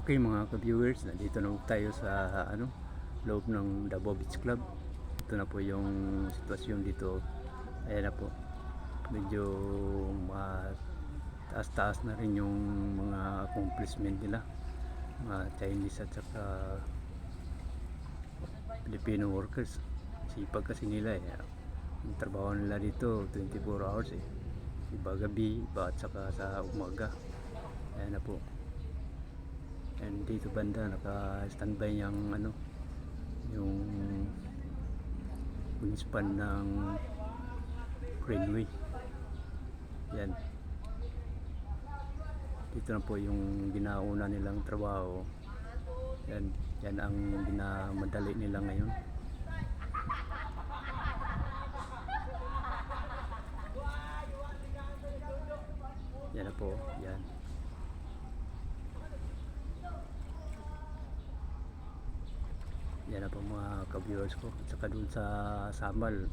Okay mga ka-viewers, nandito na tayo sa loob ng Davao Beach Club. Ito na po yung sitwasyon dito. Ayan na po. Medyo mataas-taas na rin yung mga accomplishment nila. Mga Chinese at saka Filipino workers. Sipag kasi nila eh. Yung trabaho nila dito 24 hours eh. Iba gabi, iba at saka sa umaga. Ayan na po. And dito banda naka-standby yung yung wingspan ng Greenway. Yan. Dito na po yung ginauna nilang trabaho. Yan, yan ang binamadali nila ngayon. Yan na po, yan. Yan na po mga ka-viewers ko. At saka dun sa Samal,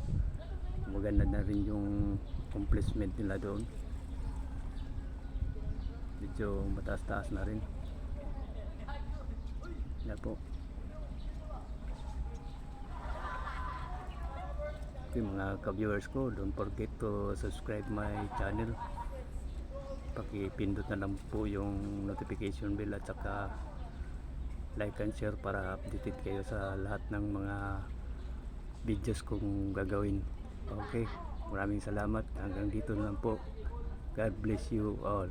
maganda na rin yung accomplishment nila doon. Medyo mataas-taas na rin. Yan po. Okay mga ka-viewers ko, don't forget to subscribe my channel. Pakipindot na lang po yung notification bell at saka like and share para updated kayo sa lahat ng mga videos kong gagawin. Okay, maraming salamat. Hanggang dito na lang po. God bless you all.